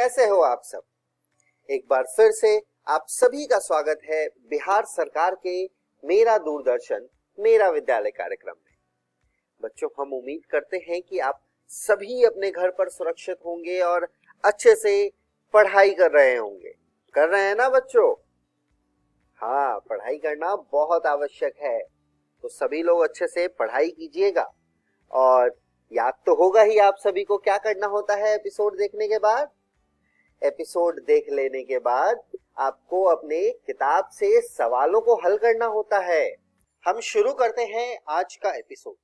कैसे हो आप सब। एक बार फिर से आप सभी का स्वागत है बिहार सरकार के मेरा दूरदर्शन मेरा विद्यालय कार्यक्रम में। बच्चों, हम उम्मीद करते हैं कि आप सभी अपने घर पर सुरक्षित होंगे और अच्छे से पढ़ाई कर रहे होंगे। कर रहे हैं ना बच्चों? हाँ, पढ़ाई करना बहुत आवश्यक है, तो सभी लोग अच्छे से पढ़ाई कीजिएगा। और याद तो होगा ही आप सभी को क्या करना होता है एपिसोड देखने के बाद। एपिसोड देख लेने के बाद आपको अपने किताब से सवालों को हल करना होता है। हम शुरू करते हैं आज का एपिसोड।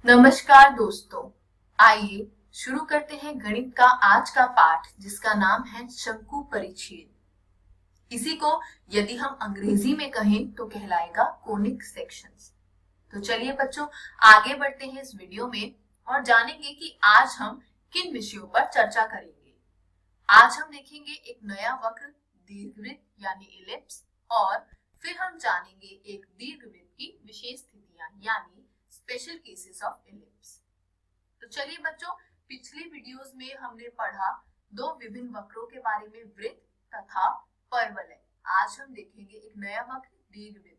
नमस्कार दोस्तों, आइए शुरू करते हैं गणित का आज का पाठ, जिसका नाम है शंकु परिच्छेद। इसी को यदि हम अंग्रेजी में कहें तो कहलाएगा कोनिक सेक्शंस। तो चलिए बच्चों, आगे बढ़ते हैं इस वीडियो में और जानेंगे कि आज हम किन विषयों पर चर्चा करेंगे। आज हम देखेंगे एक नया वक्र दीर्घवृत्त यानी इलिप्स, और फिर हम जानेंगे एक दीर्घवृत्त की विशेष स्थितियां यानी स्पेशल केसेस ऑफ इलिप्स। तो चलिए बच्चों, पिछले वीडियोस में हमने पढ़ा दो विभिन्न वक्रों के बारे में, वृत्त तथा परवलय। आज हम देखेंगे एक नया वक्र दीर्घवृत्त।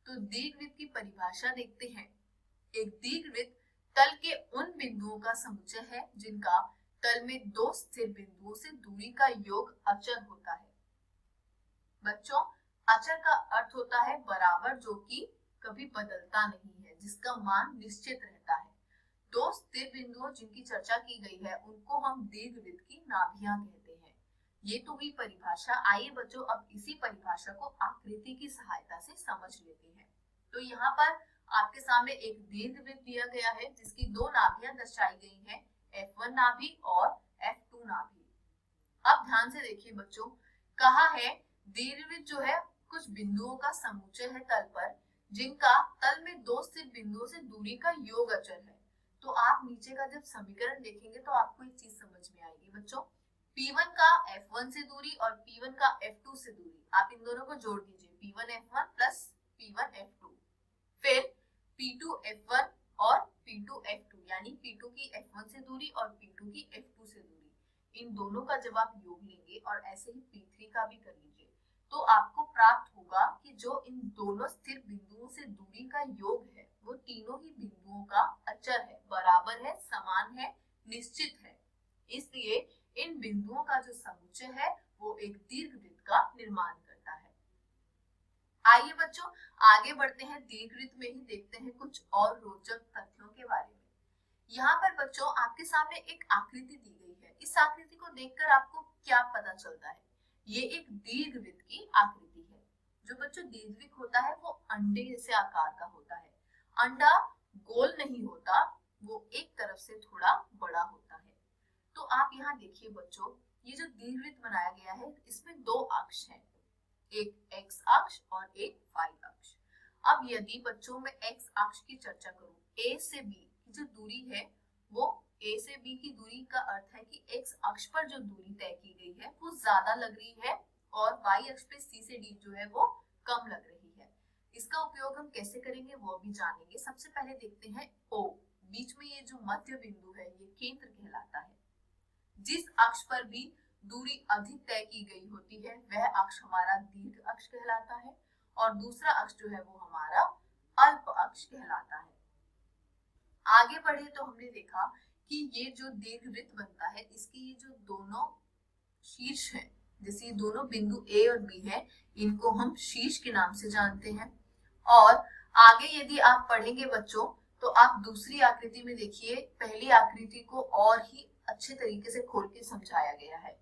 तो दीर्घवृत्त की परिभाषा देखते हैं। एक दीर्घवृत्त तल के उन बिंदुओं का समुच्चय है जिनका तल में दो स्थिर बिंदुओं से दूरी का योग अचर होता है। बच्चों, अचर का अर्थ होता है बराबर, जो कि कभी बदलता नहीं है, जिसका मान निश्चित रहता है। दो स्थिर बिंदुओं जिनकी चर्चा की गई है उनको हम दीर्घवृत्त की नाभियां कहते हैं। ये तो हुई परिभाषा। आइए बच्चों, अब इसी परिभाषा को आकृति की सहायता से समझ लेते हैं। तो यहाँ पर आपके सामने एक दीर्घवृत्त दिया गया है जिसकी दो नाभियां दर्शाई गई हैं, F1 नाभि और F2 नाभि। अब ध्यान से देखिए बच्चों, कहा है दीर्घवृत्त जो है कुछ बिंदुओं का समुच्चय है तल पर, जिनका तल में दो स्थित बिंदुओं से दूरी का योग अचर है। तो आप नीचे का जब समीकरण देखेंगे तो आपको एक चीज समझ में आएगी बच्चों। P1 का F1 से दूरी और P1 का F2 से दूरी, आप इन दोनों को जोड़ दीजिए, P1 F1 plus P1 F2। फिर P2 F1 और P2 F2, यानी P2 की F1 से दूरी और P2 की F2 से दूरी, इन दोनों का जब आप योग लेंगे और ऐसे ही P3 का भी कर लीजिए, तो आपको प्राप्त होगा कि जो इन दोनों स्थिर बिंदुओं से दूरी का योग है वो तीनों ही बिंदुओं का अचर है, बराबर है, समान है, निश्चित है। इसलिए इन बिंदुओं का जो समुच्चय है वो एक दीर्घवृत्त का निर्माण करता है। आइए बच्चों, आगे बढ़ते हैं। दीर्घवृत्त में ही देखते हैं कुछ और रोचक तथ्यों के बारे में। यहाँ पर बच्चों आपके सामने एक आकृति दी गई है। इस आकृति को देखकर आपको क्या पता चलता है? ये एक दीर्घवृत्त की आकृति है। जो बच्चों दीर्घवृत्त होता है वो अंडे जैसे आकार का होता है। अंडा गोल नहीं होता, वो एक तरफ से थोड़ा बड़ा होता है। तो आप यहाँ देखिए बच्चों, ये जो दीर्घवृत्त बनाया गया है इसमें दो अक्ष हैं, एक एक्स अक्ष और एक वाई अक्ष। अब यदि बच्चों में एक्स अक्ष की चर्चा करूं, ए से बी की जो दूरी है वो, ए से बी की दूरी का अर्थ है कि एक्स अक्ष पर जो दूरी तय की गई है वो ज्यादा लग रही है और वाई अक्ष पे सी से डी जो है वो कम लग रही है। इसका उपयोग हम कैसे करेंगे वो भी जानेंगे। सबसे पहले देखते हैं ओ, बीच में ये जो मध्य बिंदु है ये केंद्र कहलाता है। जिस अक्ष पर भी दूरी अधिक तय की गई होती है वह अक्ष हमारा दीर्घ अक्ष कहलाता है और दूसरा अक्ष जो है वो हमारा अल्प अक्ष कहलाता है। आगे बढ़े तो हमने देखा कि ये जो दीर्घवृत्त बनता है इसके ये जो दोनों शीर्ष हैं, जैसे दोनों बिंदु ए और बी है, इनको हम शीर्ष के नाम से जानते हैं। और आगे यदि आप पढ़ेंगे बच्चों तो आप दूसरी आकृति में देखिए, पहली आकृति को और ही अच्छे तरीके से खोल के समझाया गया है।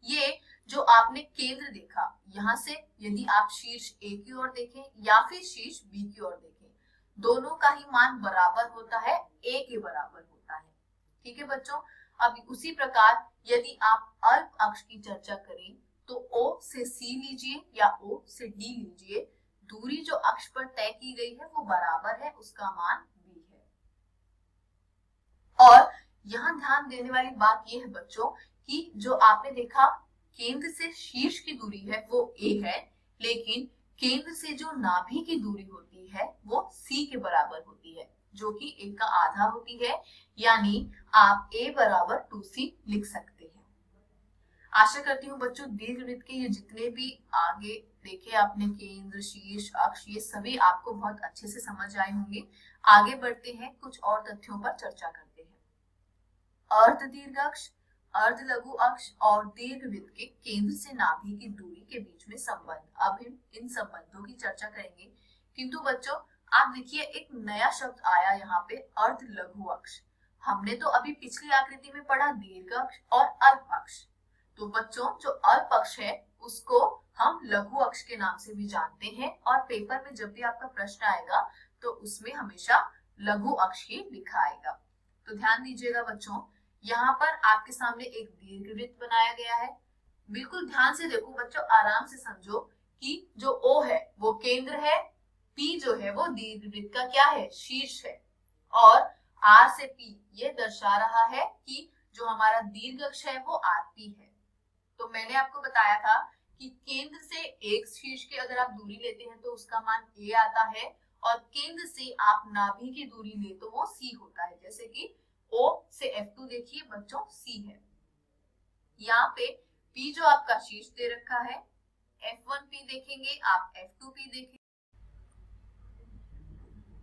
ये जो आपने केंद्र देखा, यहाँ से यदि आप शीर्ष ए की ओर देखें या फिर शीर्ष बी की ओर देखें, दोनों का ही मान बराबर होता है, ए के बराबर होता है। ठीक है बच्चों। अब उसी प्रकार यदि आप अल्प अक्ष की चर्चा करें तो ओ से सी लीजिए या ओ से डी लीजिए, दूरी जो अक्ष पर तय की गई है वो बराबर है, उसका मान बी है। और यहाँ ध्यान देने वाली बात यह है बच्चों कि जो आपने देखा केंद्र से शीर्ष की दूरी है वो ए है, लेकिन केंद्र से जो नाभि की दूरी होती है वो सी के बराबर होती है, जो कि ए का आधा होती है, यानी आप a बराबर 2c लिख सकते हैं। आशा करती हूँ बच्चों दीर्घवृत्त के ये जितने भी आगे देखे आपने केंद्र, शीर्ष, अक्ष, ये सभी आपको बहुत अच्छे से समझ आए होंगे। आगे बढ़ते हैं, कुछ और तथ्यों पर चर्चा करते हैं। अर्ध दीर्घ अक्ष, अर्ध लघु अक्ष और दीर्घवृत्त के केंद्र से नाभि की दूरी के बीच में संबंध। अब हम इन संबंधों की चर्चा करेंगे, किंतु बच्चों आप देखिए एक नया शब्द आया यहाँ पे, अर्ध लघु अक्ष। हमने तो अभी पिछली आकृति में पढ़ा दीर्घ अक्ष और अल्प अक्ष, तो बच्चों जो अल्प अक्ष है उसको हम लघु अक्ष के नाम से भी जानते हैं, और पेपर में जब भी आपका प्रश्न आएगा तो उसमें हमेशा लघु अक्ष ही लिखा आएगा। तो ध्यान दीजिएगा बच्चों, यहाँ पर आपके सामने एक दीर्घवृत्त बनाया गया है। बिल्कुल ध्यान से देखो बच्चों, आराम से समझो कि जो O है वो केंद्र है, P जो है वो दीर्घवृत्त का क्या है, शीर्ष है, और R से P ये दर्शा रहा है कि जो हमारा दीर्घ अक्ष है वो RP है। तो मैंने आपको बताया था कि केंद्र से एक शीर्ष की अगर आप दूरी लेते हैं तो उसका मान A आता है, और केंद्र से आप नाभि की दूरी ले तो वो C होता है। जैसे कि O से F2 देखिए बच्चों C है, यहाँ पे P जो आपका शीर्ष दे रखा है, F1P देखेंगे आप, F2P देखेंगे।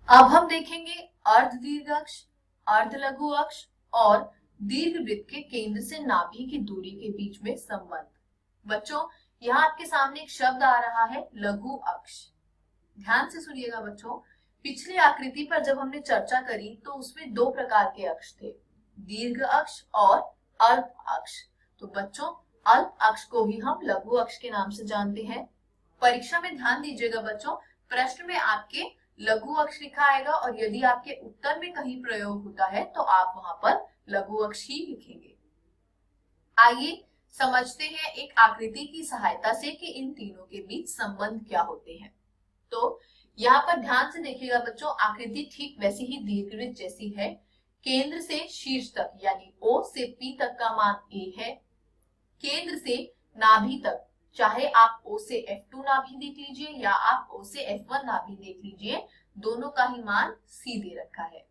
अब हम देखेंगे अर्ध दीर्घ अक्ष, अर्ध लघु अक्ष और दीर्घवृत्त के केंद्र से नाभि की दूरी के बीच में संबंध। बच्चों यहाँ आपके सामने एक शब्द आ रहा है लघु अक्ष। ध्यान से सुनिएगा बच्चों, पिछली आकृति पर जब हमने चर्चा करी तो उसमें दो प्रकार के अक्ष थे, दीर्घ अक्ष और अल्प अक्ष। तो बच्चों अल्प अक्ष को ही हम लघु अक्ष के नाम से जानते हैं। परीक्षा में ध्यान दीजिएगा बच्चों, प्रश्न में आपके लघु अक्ष लिखा आएगा, और यदि आपके उत्तर में कहीं प्रयोग होता है तो आप वहां पर लघु अक्ष ही लिखेंगे। आइए समझते हैं एक आकृति की सहायता से कि इन तीनों के बीच संबंध क्या होते हैं। तो यहाँ पर ध्यान से देखिएगा बच्चों, आकृति ठीक वैसी ही दीर्घवृत्त जैसी है। केंद्र से शीर्ष तक यानी O से P तक का मान A है। केंद्र से नाभि तक, चाहे आप O से F2 नाभि देख लीजिए या आप O से F1 नाभि देख लीजिए, दोनों का ही मान C दे रखा है।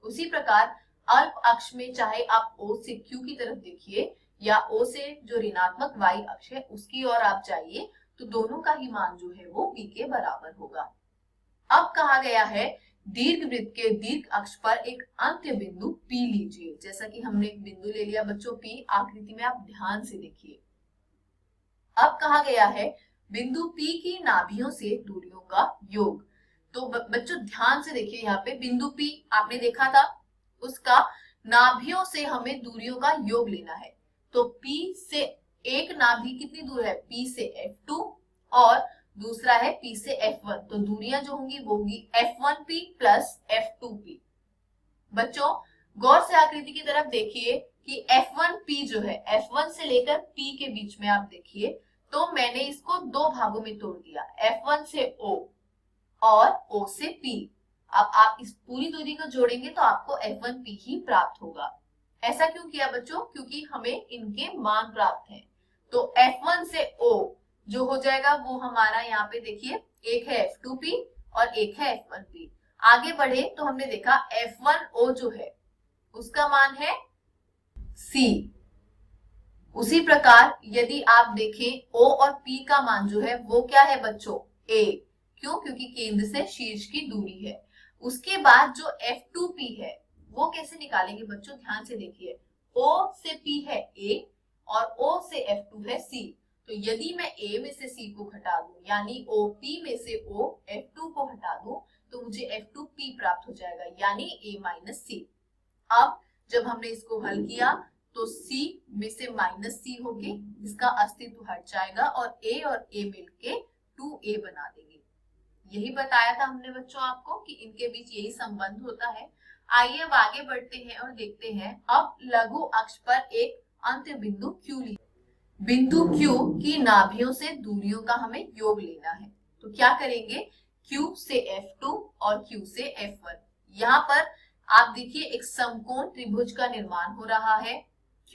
उसी प्रकार अल्प अक्ष में चाहे आप O से Q की तरफ देखिए या O से जो ऋणात्मक Y अक्ष है उसकी ओर आप जाइए, तो दोनों का ही मान जो है वो P के बराबर होगा। अब कहा गया है दीर्घवृत्त के दीर्घ अक्ष पर एक अंत्य बिंदु P लीजिए। जैसा कि हमने एक बिंदु ले लिया बच्चों P, आकृति में आप ध्यान से देखिए। अब कहा गया है बिंदु P की नाभियों से दूरियों का योग। तो बच्चों ध्यान से देखिए, यहाँ पे बिंदु P आपने देखा था, उसका नाभियों से हमें दूरियों का योग लेना है। तो P से एक नाभि कितनी दूर है, P से F2 और दूसरा है P से F1, तो दूरियां जो होंगी वो होगी F1P प्लस F2P। बच्चों गौर से आकृति की तरफ देखिए कि F1P जो है F1 से लेकर P के बीच में आप देखिए, तो मैंने इसको दो भागों में तोड़ दिया, F1 से O और O से P। अब आप इस पूरी दूरी को जोड़ेंगे तो आपको F1P ही प्राप्त होगा। ऐसा क्यों किया बच्चों, क्योंकि हमें इनके मान प्राप्त हैं। तो F1 से O जो हो जाएगा वो हमारा यहाँ पे देखिए, एक है F2P और एक है F1P। आगे बढ़े तो हमने देखा F1O जो है उसका मान है C। उसी प्रकार यदि आप देखें O और P का मान जो है वो क्या है बच्चों, A। क्यों, क्योंकि केंद्र से शीर्ष की दूरी है। उसके बाद जो F2P है वो कैसे निकालेंगे बच्चों, ध्यान से देखिए, O से P है A और O से F2 है C। तो यदि मैं A में से C को घटा दूं, यानी OP में से O F2 को हटा दूं, तो मुझे F2P प्राप्त हो जाएगा, यानी A माइनस C। अब जब हमने इसको हल किया तो C में से माइनस C होके इसका अस्तित्व हट जाएगा और A और A मिलके 2A बना देंगे। यही बताया था हमने बच्चों आपको कि इनके बीच यही संबंध होता है। आइए अब आगे बढ़ते हैं और देखते हैं। अब लघु अक्ष पर एक अंत्य बिंदु Q ली। बिंदु Q की नाभियों से दूरियों का हमें योग लेना है। तो क्या करेंगे, Q से F2 और Q से F1। यहाँ पर आप देखिए एक समकोण त्रिभुज का निर्माण हो रहा है।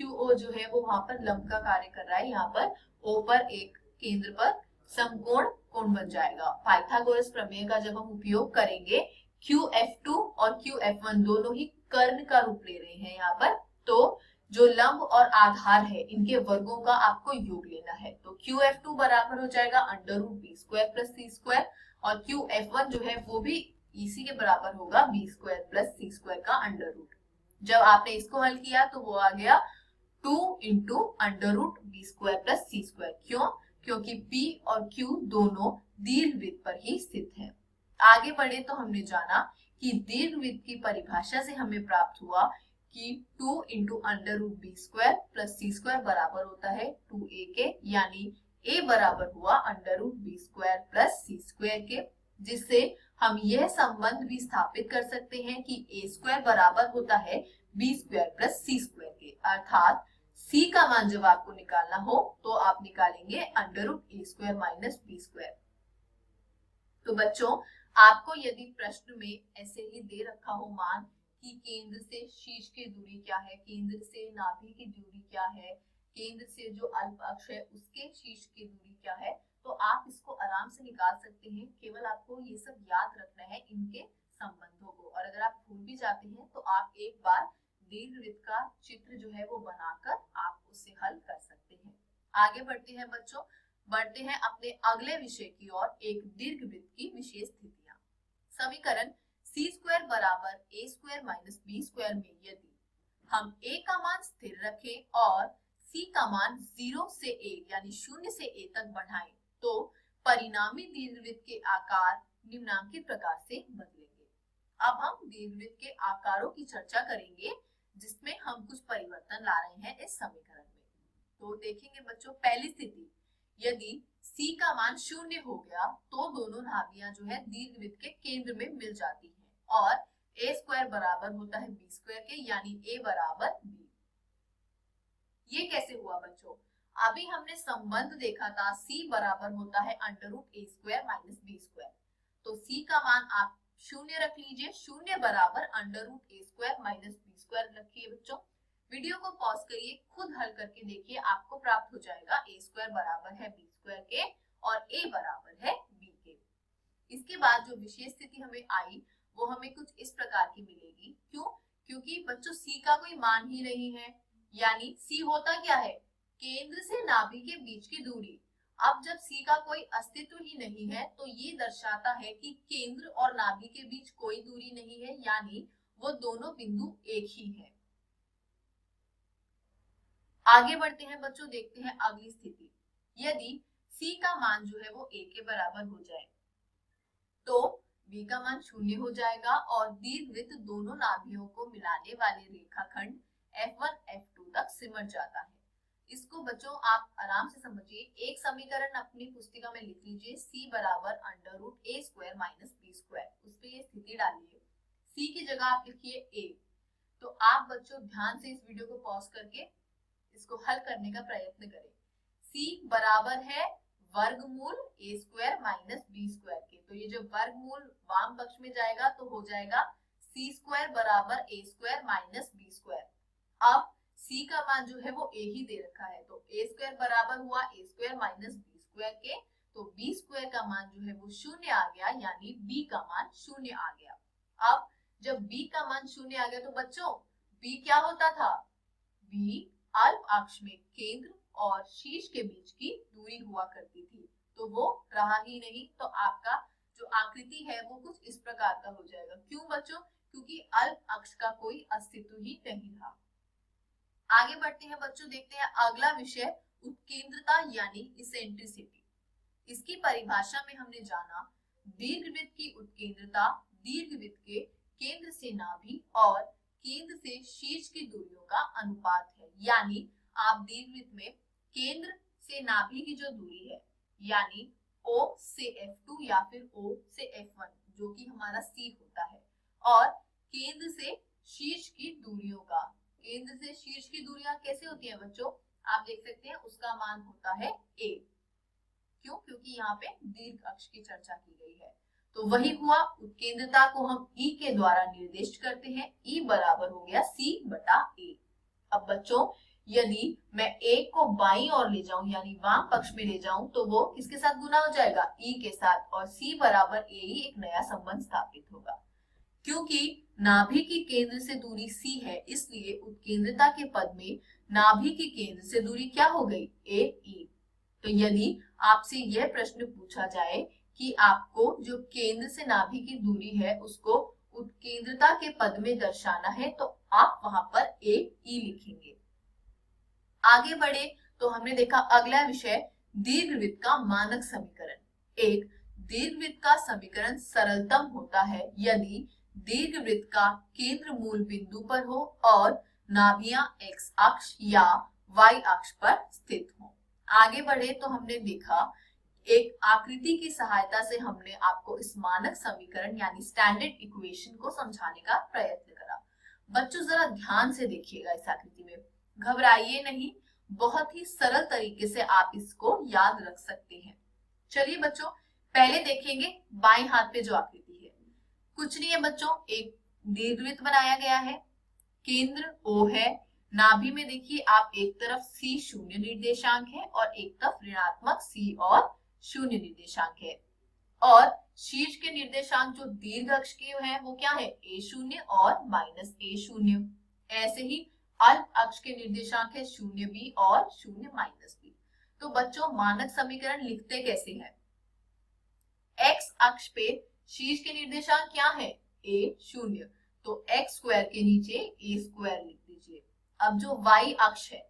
QO जो है वो वहां पर लंब का कार्य कर रहा है। यहाँ पर O पर एक केंद्र पर समकोण कोण बन जाएगा। पाइथागोरस प्रमेय का जब हम उपयोग करेंगे, QF2 और QF1 दोनों ही कर्ण का रूप ले रहे हैं यहाँ पर, तो जो लंब और आधार है इनके वर्गों का आपको योग लेना है। तो QF2 बराबर हो जाएगा √b² प्लस c² और QF1 जो है वो भी इसी के बराबर होगा b² प्लस c² का अंडर रूट। जब आपने इसको हल किया तो वो आ गया 2 इंटू √b² प्लस c²। क्यों? क्योंकि p और q दोनों दीर्घवृत्त पर ही स्थित है। आगे बढ़े तो हमने जाना कि दीर्घवृत्त की परिभाषा से हमें प्राप्त हुआ कि 2 इंटू √b² प्लस c² बराबर होता है 2a के, यानी a बराबर हुआ √b² प्लस c² के, जिससे हम यह संबंध भी स्थापित कर सकते हैं कि a² बराबर होता है b² प्लस c² के। अर्थात c का मान जब आपको निकालना हो तो आप निकालेंगे √a² माइनस b²। तो बच्चों, आपको यदि प्रश्न में ऐसे ही दे रखा हो मान कि केंद्र से शीर्ष की दूरी क्या है, केंद्र से नाभि की दूरी क्या है, केंद्र से जो अल्प अक्ष है उसके शीर्ष की दूरी क्या है, तो आप इसको आराम से निकाल सकते हैं। केवल आपको ये सब याद रखना है इनके संबंधों को, और अगर आप भूल भी जाते हैं तो आप एक बार दीर्घवृत्त का चित्र जो है वो बनाकर आप उसे हल कर सकते हैं। आगे बढ़ते हैं बच्चों, बढ़ते हैं अपने अगले विषय की ओर, एक दीर्घवृत्त की विशेष स्थितियां। समीकरण c² बराबर a² माइनस b² में यदि हम a का मान स्थिर रखें और c का मान 0 से a यानी 0 से a तक बढ़ाएं तो परिणामी दीर्घवृत्त के आकार निम्नांकित प्रकार से बदलेंगे। अब हम दीर्घवृत्त के आकारों की चर्चा करेंगे जिसमें हम कुछ परिवर्तन ला रहे हैं इस समीकरण में। तो देखेंगे बच्चों, पहली स्थिति, यदि c का मान 0 हो गया तो दोनों नाभियां जो है दीर्घवृत्त के केंद्र में मिल जाती हैं और a² बराबर होता है b² के, यानी a बराबर b। ये कैसे हुआ बच्चों? अभी हमने संबंध देखा था c बराबर होता है √a² माइनस b²। तो c का मान आप 0 रख लीजिए, 0 बराबर √a² माइनस b² रखिए बच्चों। वीडियो को पॉज करिए, खुद हल करके देखिए, आपको प्राप्त हो जाएगा a² बराबर है b² के और a बराबर है b के। इसके बाद जो विशेष स्थिति हमें आई वो हमें कुछ इस प्रकार की मिलेगी। क्यों? क्योंकि बच्चों c का कोई मान ही नहीं है, यानी c होता क्या है? केंद्र से नाभि के बीच की दूरी। अब जब c का कोई अस्तित्व ही नहीं है तो ये दर्शाता है कि केंद्र और नाभि के बीच कोई दूरी नहीं है, यानी वो दोनों बिंदु एक ही है। आगे बढ़ते हैं बच्चों, देखते हैं अगली स्थिति। यदि c का मान जो है वो a के बराबर हो जाए तो b का मान 0 हो जाएगा और दीर्घवृत्त दोनों नाभियों को मिलाने वाले रेखाखंड F1 F2 तक सिमट जाता है। इसको बच्चों आप आराम से समझिए, एक समीकरण अपनी पुस्तिका में लिख लीजिए, c बराबर √a² माइनस b²। उस पे ये स्थिति डालिए, c की जगह आप लिखिए a। तो आप बच्चों ध्यान से इस वीडियो को पॉज करके इसको हल करने का प्रयत्न करें। c बराबर है वर्गमूल a² माइनस b² के, तो ये जो वर्गमूल वाम पक्ष में जाएगा तो हो जाएगा c² बराबर a² माइनस b²। अब c का मान जो है वो a ही दे रखा है, तो a² बराबर हुआ a² माइनस b² के, तो b² का मान जो है वो 0 आ गया, यानी b का मान 0 आ गया। अब जब b का मान 0 आ गया तो बच्चों b क्या होता था? b अल्प अक्ष में केंद्र और शीर्ष के बीच की दूरी हुआ करती थी, तो वो रहा ही नहीं। तो आपका जो आकृति है वो कुछ इस प्रकार का हो जाएगा। क्यों बच्चों? क्योंकि अल्प अक्ष का कोई अस्तित्व ही नहीं रहा। आगे बढ़ते हैं बच्चों, देखते हैं अगला विषय, उत्केंद्रता यानी इसेंट्रिसिटी। इसकी परिभाषा में हमने जाना दीर्घवृत्त की उत्केंद्रता दीर्घवृत्त के केंद्र से नाभि और केंद्र से शीर्ष की दूरियों का अनुपात है। यानी आप दीर्घवृत्त में केंद्र से नाभि की जो दूरी है, यानी O से F2 या फिर O से F1 जो कि हमारा C होता है, और केंद्र से शीर्ष की दूरियों का, केंद्र से शीर्ष की दूरियां कैसे होती हैं बच्चों? आप देख सकते हैं उसका मान होता है A। क्यों? क्योंकि यहाँ पे दीर्घ अक्ष की चर्चा की गई है। तो वही हुआ, उत्केंद्रता को हम E के द्वारा निर्दिष्ट करते हैं। E बराबर हो गया C बटा A। अब बच्चों यदि मैं A को बाईं ओर ले जाऊं यानी वाम पक्ष में ले जाऊं तो वो किसके साथ गुना हो जाएगा? E के साथ, और C बराबर A ही एक नया संबंध स्थापित होगा। क्योंकि नाभि की केंद्र से दूरी c है, इसलिए उत्केंद्रता के पद में नाभि की केंद्र से दूरी क्या हो गई, AE। तो यदि आपसे यह प्रश्न पूछा जाए कि आपको जो केंद्र से नाभि की दूरी है उसको उत्केंद्रता के पद में दर्शाना है, तो आप वहां पर AE लिखेंगे। आगे बढ़े तो हमने देखा अगला विषय दीर्घवृत्त का मानक समीकरण। एक दीर्घवृत्त का समीकरण सरलतम होता है यदि दीर्घवृत्त का केंद्र मूल बिंदु पर हो और नाभियां x अक्ष या y अक्ष पर स्थित हो। आगे बढ़े तो हमने देखा एक आकृति की सहायता से हमने आपको इस मानक समीकरण यानी स्टैंडर्ड इक्वेशन को समझाने का प्रयत्न करा। बच्चों जरा ध्यान से देखिएगा इस आकृति में, घबराइए नहीं, बहुत ही सरल तरीके से आप इसको याद रख सकते हैं। चलिए बच्चों पहले देखेंगे बाएं हाथ पे जो आकृति है, कुछ नहीं है बच्चों, एक दीर्घवृत्त बनाया गया है, केंद्र O है, नाभि में देखिए आप एक तरफ C शून्य निर्देशांक है और एक तरफ ऋणात्मक C और शून्य निर्देशांक है, और शीर्ष के निर्देशांक जो दीर्घ अक्ष के हैं वो क्या है, A0 और -A0। ऐसे ही अल्प अक्ष के निर्देशांक है 0b और 0-b। तो बच्चों मानक समीकरण लिखते कैसे हैं, x अक्ष पे शीर्ष के निर्देशांक क्या है, A0, तो x स्क्वायर के नीचे a स्क्वायर लिख दीजिए। अब जो y अक्ष है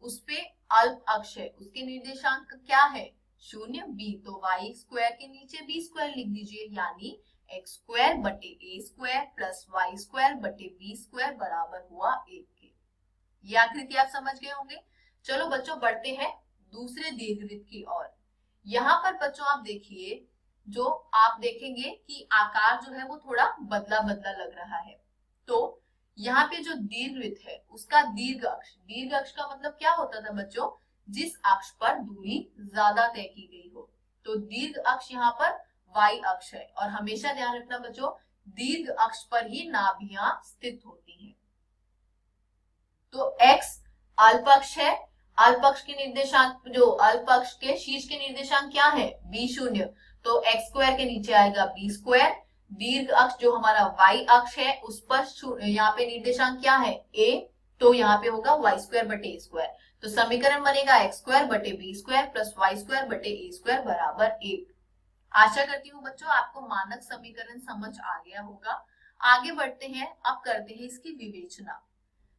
उस पे अल्प अक्ष है, उसके निर्देशांक क्या है 0b, तो y स्क्वायर के नीचे b स्क्वायर लिख दीजिए, यानी x स्क्वायर बटे a square plus y square बटे b स्क्वायर बराबर हुआ 1 के। ये आकृति आप समझ गए होंगे। चलो बच्चों बढ़ते हैं दूसरे दीर्घवृत्त की ओर। यहाँ पर बच्चों आप देखिए, जो आप देखेंगे कि आकार जो है वो थोड़ा बदला बदला लग रहा है। तो यहाँ पे जो दीर्घवृत्त है उसका दीर्घ अक्ष का मतलब क्या होता था बच्चों, जिस अक्ष पर दूरी ज्यादा तय की गई हो। तो दीर्घ अक्ष यहाँ पर y अक्ष है, और हमेशा ध्यान रखना बच्चों दीर्घ अक्ष पर ही नाभियां स्थित होती हैं। तो x अल्प अक्ष है, अल्प अक्ष के निर्देशांक जो अल्प अक्ष के शीर्ष के निर्देशांक क्या है B0, तो x स्क्वायर के नीचे आएगा b स्क्वायर। दीर्घ अक्ष जो हमारा y अक्ष है उस पर यहाँ पे निर्देशांक क्या है a, तो यहाँ पे होगा y स्क्वायर बटे a स्क्वायर। तो समीकरण बनेगा x स्क्वायर बटे b square plus y square बटे a स्क्वायर बराबर 1। आशा करती हूँ बच्चों आपको मानक समीकरण समझ आ गया होगा। आगे बढ़ते हैं, अब करते हैं इसकी विवेचना।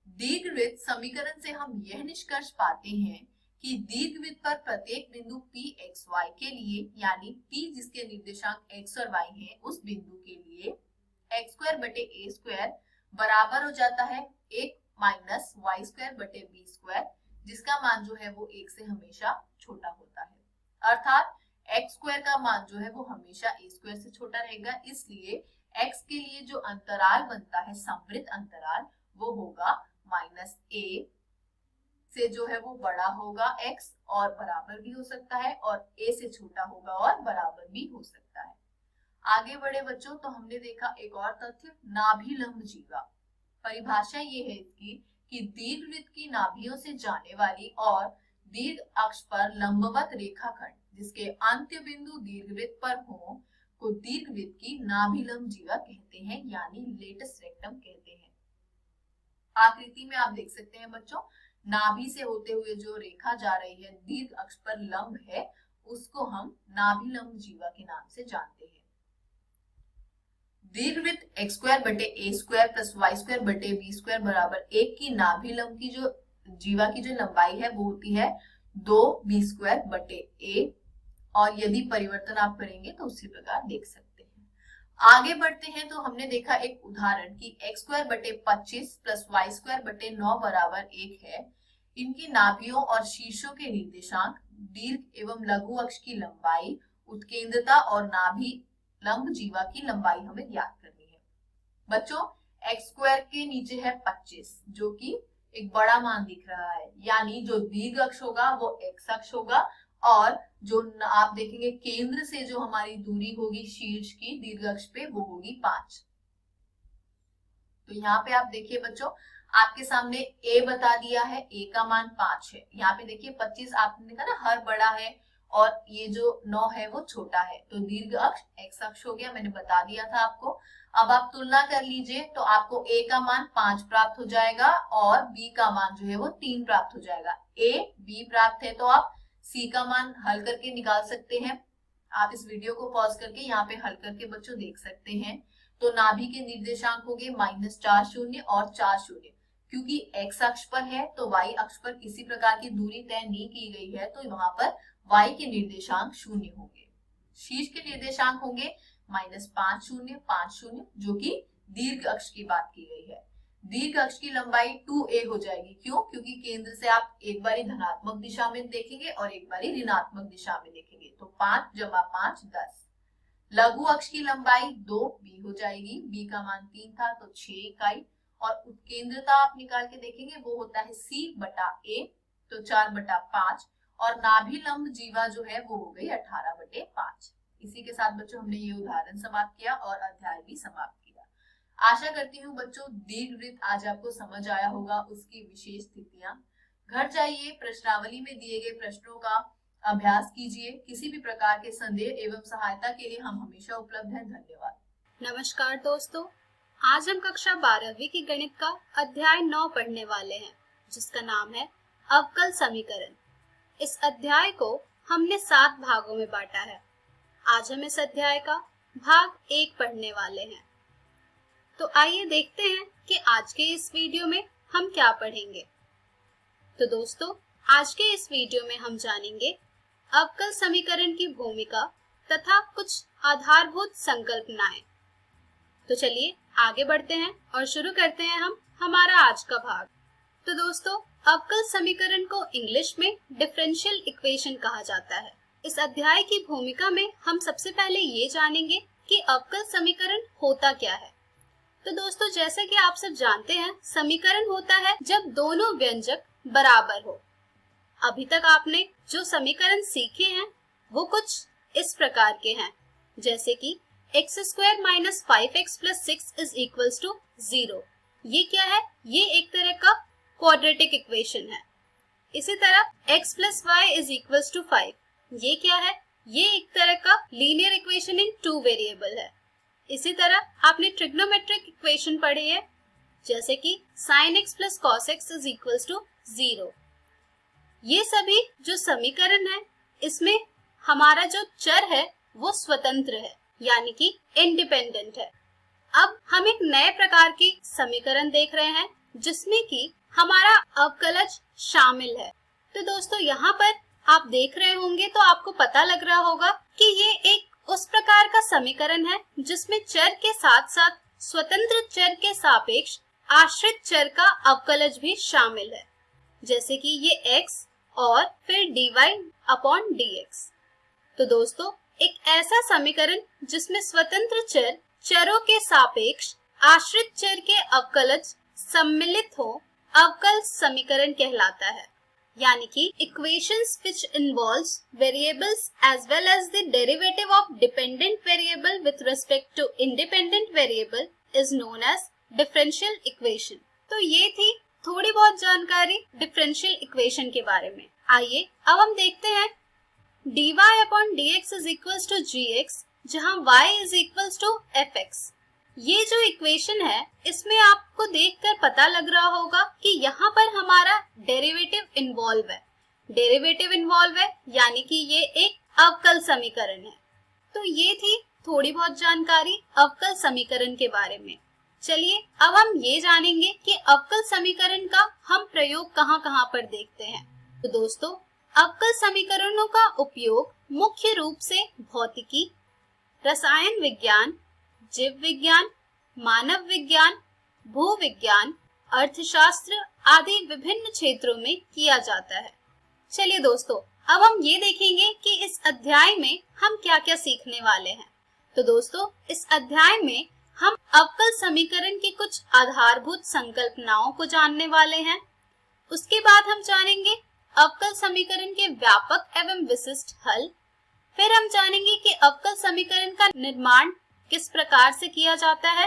दीर्घवृत्त समीकरण से हम यह निष्कर्ष पाते हैं कि दीर्घवृत्त पर प्रत्येक बिंदु p x y के लिए, यानी p जिसके निर्देशांक x और y हैं, उस बिंदु के लिए x स्क्वायर बटे a स्क्वायर बराबर हो जाता है 1 माइनस y स्क्वायर बटे b स्क्वायर, जिसका मान जो है वो 1 से हमेशा छोटा होता है। अर्थात x स्क्वायर का मान जो है वो हमेशा a स्क्वायर से छोटा रहेगा, इसलिए x के लिए जो अंतराल बनता है समवृत्त अंतराल वो होगा -a से जो है वो बड़ा होगा x और बराबर भी हो सकता है, और a से छोटा होगा और बराबर भी हो सकता है। आगे बढ़े बच्चों तो हमने देखा एक और तथ्य, नाभि लंब जीवा। परिभाषा ये है इसकी कि दीर्घवृत्त की नाभियों से जाने वाली और दीर्घ अक्ष पर लंबवत रेखाखंड जिसके अंत्य बिंदु दीर्घवृत्त पर हो को दीर्घवृत्त की नाभि लंब जीवा कहते हैं, यानी लेटस रेक्टम कहते हैं। आकृति में आप देख सकते हैं बच्चों, नाभि से होते हुए जो रेखा जा रही है दीर्घ अक्ष पर लंब है, उसको हम नाभि लंब जीवा के नाम से जानते हैं। दीर्घवृत्त x स्क्वायर बटे a square plus y square बटे b स्क्वायर बराबर 1 की नाभि लंब की जो जीवा की जो लंबाई है वो होती है 2b स्क्वायर बटे a, और यदि परिवर्तन आप करेंगे तो उसी प्रकार देख सकते हैं। आगे बढ़ते हैं तो हमने देखा एक उदाहरण कि x स्क्वायर बटे 25 प्लस y स्क्वायर बटे 9 बराबर 1 है। इनकी नाभियों और शीर्षों के निर्देशांक, दीर्घ एवं लघु अक्ष की लंबाई, उत्केंद्रता और नाभि लंब जीवा की लंबाई हमें ज्ञात करनी है। बच्चों x स्क्वायर के नीचे है 25 जो कि एक बड़ा मान दिख रहा है, यानी जो दीर्घ अक्ष होगा वो x अक्ष होगा, और जो आप देखेंगे केंद्र से जो हमारी दूरी होगी शीर्ष की दीर्घ अक्ष पे वो होगी 5। तो यहाँ पे आप देखिए बच्चों, आपके सामने a बता दिया है, a का मान 5 है। यहाँ पे देखिए 25 आपने देखा ना हर बड़ा है और ये जो 9 है वो छोटा है, तो दीर्घ अक्ष x अक्ष हो गया, मैंने बता दिया था आपको। अब आप तुलना कर लीजिए तो आपको a का मान 5 प्राप्त हो जाएगा और b का मान जो है वो 3 प्राप्त हो जाएगा। a b प्राप्त है तो आप c का मान हल करके निकाल सकते हैं। आप इस वीडियो को पॉज करके यहाँ पे हल करके बच्चों देख सकते हैं। तो नाभि के निर्देशांक हो गए -4 शून्य और 4 शून्य। क्योंकि x अक्ष पर है तो y अक्ष पर किसी प्रकार की दूरी तय नहीं की गई है तो वहां पर y के निर्देशांक शून्य होंगे। शीर्ष के निर्देशांक होंगे -5 शून्य 5 शून्य, जो कि दीर्घ अक्ष की बात की गई है। दीर्घ अक्ष की लंबाई 2a हो जाएगी। क्यों? क्योंकि केंद्र से आप एक बारी धनात्मक दिशा में देखेंगे और एक बारी ऋणात्मक दिशा में देखेंगे। तो 5 + 5 10। लघु अक्ष की लंबाई 2b हो जाएगी। b का मान 3 था तो 6 इकाई। और उत्केंद्रता आप निकाल के देखेंगे वो होता है c/a, तो 4/5। और नाभि लंब जीवा जो है वो हो गई 18/5। इसी के साथ बच्चों हमने ये उदाहरण समाप्त किया और अध्याय भी समाप्त किया। आशा करती हूँ बच्चों दीर्घवृत्त आज आपको समझ आया होगा, उसकी विशेष स्थितियां। घर जाइए, प्रश्नावली में दिए गए प्रश्नों का अभ्यास कीजिए। किसी भी प्रकार के संदेह एवं सहायता के लिए हम हमेशा उपलब्ध हैं। धन्यवाद। नमस्कार दोस्तों, आज हम कक्षा 12वीं की गणित का अध्याय 9 पढ़ने वाले हैं, जिसका नाम है अवकल समीकरण। इस अध्याय को हमने 7 भागों में बांटा है। आज हम इस अध्याय का भाग 1 पढ़ने वाले हैं। तो आइए देखते हैं कि आज के इस वीडियो में हम क्या पढ़ेंगे। तो दोस्तों, आज के इस वीडियो में हम जानेंगे अवकल समीकरण की भूमिका तथा कुछ आधारभूत संकल्पनाएं। तो चलिए आगे बढ़ते हैं और शुरू करते हैं हम हमारा आज का भाग। तो दोस्तों, अवकल समीकरण को इंग्लिश में डिफरेंशियल इक्वेशन कहा जाता है। इस अध्याय की भूमिका में हम सबसे पहले ये जानेंगे कि अवकल समीकरण होता क्या है। तो दोस्तों, जैसा कि आप सब जानते हैं, समीकरण होता है जब दोनों व्यंजक बराबर हो। अभी तक आपने जो समीकरण सीखे हैं वो कुछ इस प्रकार के हैं, जैसे कि x² - 5x + 6 = 0। ये क्या है? ये एक तरह का क्वाड्रेटिक इक्वेशन है। इसी तरह x + y = 5। ये क्या है? ये एक तरह का लीनियर इक्वेशन इन 2 वेरिएबल है। इसी तरह आपने ट्रिग्नोमेट्रिक इक्वेशन पढ़ी है, जैसे कि sin x + cos x = 0। ये सभी जो समीकरण है, इसमें हमारा जो चर है वो स्वतंत्र है, यानी कि इंडिपेंडेंट है। अब हम एक नए प्रकार की समीकरण देख रहे हैं जिसमें कि हमारा अवकलज शामिल है। तो दोस्तों, यहाँ पर आप देख रहे होंगे तो आपको पता लग रहा होगा कि ये एक उस प्रकार का समीकरण है जिसमें चर के साथ साथ स्वतंत्र चर के सापेक्ष आश्रित चर का अवकलज भी शामिल है, जैसे कि ये x और फिर dy/dx। तो दोस्तों, एक ऐसा समीकरण जिसमें स्वतंत्र चर चरों के सापेक्ष आश्रित चर के अवकलज सम्मिलित हो, अवकल समीकरण कहलाता है। यानी कि equations which involves variables as well as the derivative of dependent variable with respect to independent variable is known as differential equation। तो ये थी थोड़ी बहुत जानकारी डिफरेंशियल इक्वेशन के बारे में। आइए अब हम देखते हैं dy/dx = gx, जहाँ y = fx। ये जो इक्वेशन है, इसमें आपको देखकर पता लग रहा होगा कि यहाँ पर हमारा डेरिवेटिव इन्वॉल्व है। डेरिवेटिव इन्वॉल्व है यानी कि ये एक अवकल समीकरण है। तो ये थी थोड़ी बहुत जानकारी अवकल समीकरण के बारे में। चलिए अब हम ये जानेंगे कि अवकल समीकरण का हम प्रयोग कहाँ कहाँ पर देखते हैं। तो दोस्तों, अवकल समीकरणों का उपयोग मुख्य रूप से भौतिकी, रसायन विज्ञान, जीव विज्ञान, मानव विज्ञान, भूविज्ञान, अर्थशास्त्र आदि विभिन्न क्षेत्रों में किया जाता है। चलिए दोस्तों, अब हम ये देखेंगे कि इस अध्याय में हम क्या क्या सीखने वाले हैं। तो दोस्तों, इस अध्याय में हम अवकल समीकरण की कुछ आधारभूत संकल्पनाओं को जानने वाले हैं। उसके बाद हम जानेंगे अवकल समीकरण के व्यापक एवं विशिष्ट हल। फिर हम जानेंगे कि अवकल समीकरण का निर्माण किस प्रकार से किया जाता है।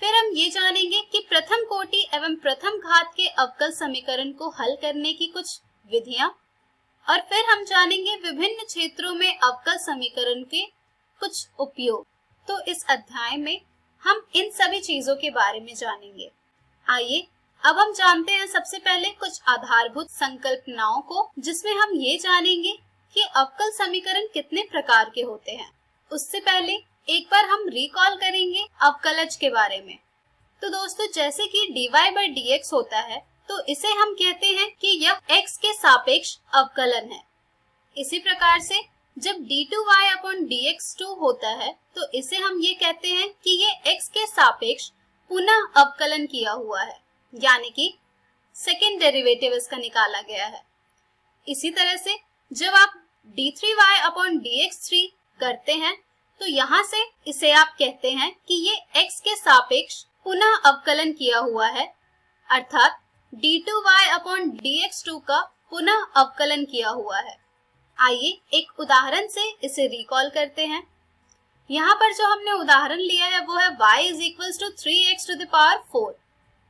फिर हम ये जानेंगे कि प्रथम कोटि एवं प्रथम घात के अवकल समीकरण को हल करने की कुछ विधियां। और फिर हम जानेंगे विभिन्न क्षेत्रों में अवकल समीकरण के कुछ उपयोग। तो इस अध्याय में हम इन सभी चीजों के बारे में जानेंगे। आइए अब हम जानते हैं सबसे पहले कुछ आधारभूत संकल्पनाओं को, जिसमें हम ये जानेंगे कि अवकल समीकरण कितने प्रकार के होते हैं। उससे पहले एक बार हम रिकॉल करेंगे अवकलज के बारे में। तो दोस्तों, जैसे कि dy/dx होता है तो इसे हम कहते हैं कि यह x के सापेक्ष अवकलन है। इसी प्रकार से जब d2y/dx2 होता है तो इसे हम ये कहते हैं कि ये x के सापेक्ष पुनः अवकलन किया हुआ है, यानी कि सेकेंड डेरिवेटिव इसका निकाला गया है। इसी तरह से जब आप d3y/dx3 करते हैं तो यहाँ से इसे आप कहते हैं कि ये x के सापेक्ष पुनः अवकलन किया हुआ है, अर्थात d2y/dx2 का पुनः अवकलन किया हुआ है। आइए एक उदाहरण से इसे रिकॉल करते हैं। यहाँ पर जो हमने उदाहरण लिया है वो है y = 3x⁴।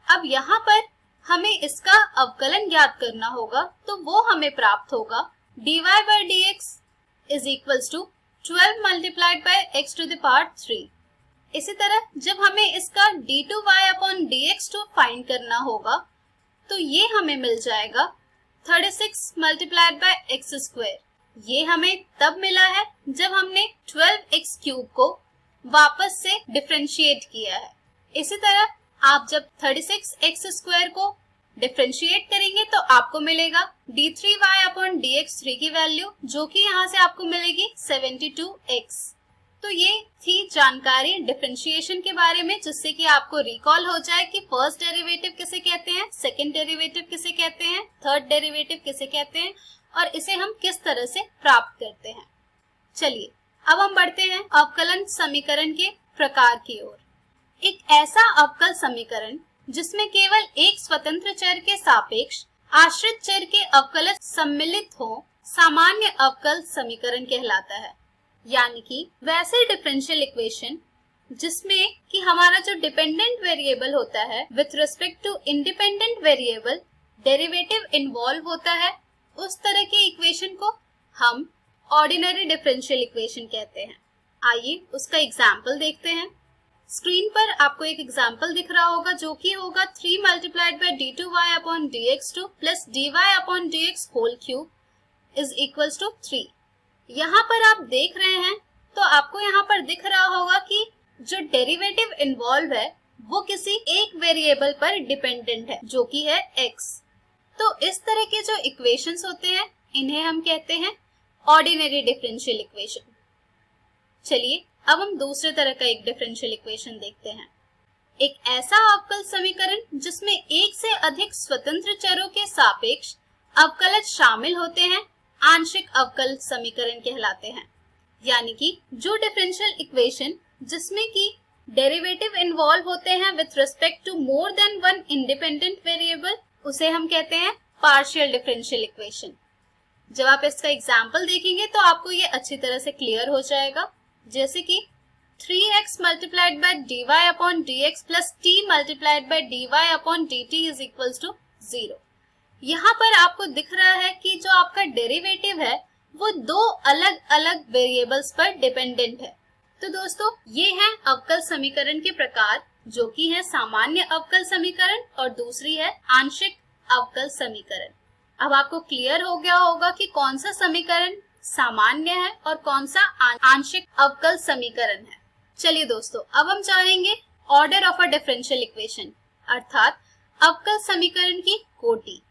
अब यहाँ पर हमें इसका अवकलन ज्ञात करना होगा, तो वो हमें प्राप्त होगा dy/dx = 12 × x⁴। इसी तरह जब हमें इसका d2y/dx2 फाइंड करना होगा तो ये हमें मिल जाएगा 36 × x²। ये हमें तब मिला है जब हमने 12x³ को वापस से डिफरेंशिएट किया है। इसी तरह आप जब 36x² को डिफरेंशिएट करेंगे तो आपको मिलेगा d3y/dx3 की वैल्यू, जो कि यहाँ से आपको मिलेगी 72x। तो ये थी जानकारी डिफरेंशिएशन के बारे में, जिससे कि आपको रिकॉल हो जाए कि फर्स्ट डेरिवेटिव किसे कहते हैं, सेकंड डेरिवेटिव किसे कहते हैं, थर्ड डेरिवेटिव किसे कहते हैं और इसे हम किस तरह से प्राप्त करते हैं। चलिए अब हम बढ़ते हैं अवकलन समीकरण के प्रकार की ओर। एक ऐसा अवकल समीकरण जिसमें केवल एक स्वतंत्र चर के सापेक्ष आश्रित चर के अवकलज सम्मिलित हो, सामान्य अवकल समीकरण कहलाता है। यानी कि वैसे डिफरेंशियल इक्वेशन जिसमें कि हमारा जो डिपेंडेंट वेरिएबल होता है with respect to independent variable derivative involve होता है, उस तरह के इक्वेशन को हम ऑर्डिनरी डिफरेंशियल इक्वेशन कहते हैं। आइए उसका एग्जाम्पल देखते हैं। स्क्रीन पर आपको एक एग्जाम्पल दिख रहा होगा, जो कि होगा 3 × d2y/dx2 + dy/dx3 = 3। यहाँ पर आप देख रहे हैं तो आपको यहाँ पर दिख रहा होगा कि जो डेरिवेटिव इन्वॉल्व है वो किसी एक वेरिएबल पर डिपेंडेंट है, जो कि है x। तो इस तरह के जो इक्वेशंस होते हैं इन्हें हम कहते हैं ऑर्डिनरी डिफरेंशियल इक्वेशन। चलिए अब हम दूसरे तरह का एक डिफरेंशियल इक्वेशन देखते हैं। एक ऐसा अवकल समीकरण जिसमें एक से अधिक स्वतंत्र चरों के सापेक्ष अवकलज शामिल होते हैं आंशिक अवकल समीकरण कहलाते हैं। यानी कि जो डिफरेंशियल इक्वेशन जिसमें कि डेरिवेटिव इन्वॉल्व होते हैं with respect to more than one independent variable, उसे हम कहते हैं पार्शियल डिफरेंशियल इक्वेशन। जब आप इसका एग्जाम्पल देखेंगे तो आपको ये अच्छी तरह से क्लियर हो जाएगा, जैसे कि 3x × dy/dx + t × dy/dt = 0। यहाँ पर आपको दिख रहा है कि जो आपका डेरिवेटिव है वो दो अलग अलग वेरिएबल्स पर डिपेंडेंट है। तो दोस्तों, ये हैं अवकल समीकरण के प्रकार, जो कि है सामान्य अवकल समीकरण और दूसरी है आंशिक अवकल समीकरण। अब आपको क्लियर हो गया होगा कि कौन सा समीकरण सामान्य है और कौन सा आंशिक अवकल समीकरण है। चलिए दोस्तों, अब हम जानेंगे order of a differential equation, अर्थात अवकल समीकरण की कोटि।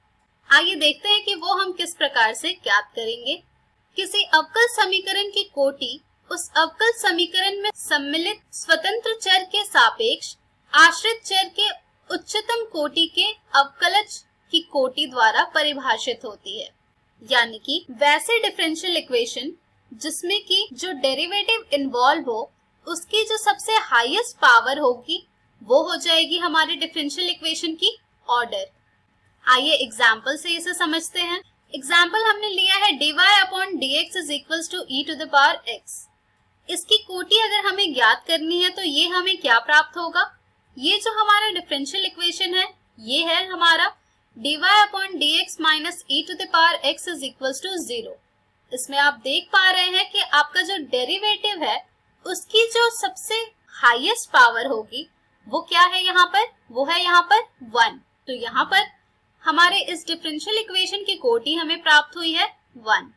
आइए देखते हैं कि वो हम किस प्रकार से ज्ञात करेंगे। किसी अवकल समीकरण की कोटि उस अवकल समीकरण में सम्मिलित स्वतंत्र चर के सापेक्ष आश्रित चर के उच्चतम कोटि के अवकलज की कोटि द्वारा परिभाषित होती है। यानी कि वैसे डिफरेंशियल इक्वेशन जिसमें कि जो डेरिवेटिव इन्वॉल्व हो उसकी जो सबसे हाईएस्ट पावर होगी वो हो जाएगी हमारे डिफरेंशियल इक्वेशन की ऑर्डर। आइए एग्जाम्पल से इसे समझते हैं। एग्जाम्पल हमने लिया है dy/dx = e⁻x। इसकी कोटि अगर हमें ज्ञात करनी है तो ये हमें क्या प्राप्त होगा। ये जो हमारा डिफरेंशियल इक्वेशन है ये है हमारा dy/dx - e⁻x = 0। इसमें आप देख पा रहे हैं कि आपका जो डेरिवेटिव है उसकी जो सबसे हाईएस्ट पावर होगी वो क्या है यहाँ पर, वो है यहाँ पर 1। तो यहाँ पर हमारे इस डिफरेंशियल इक्वेशन की कोटि हमें प्राप्त हुई है 1।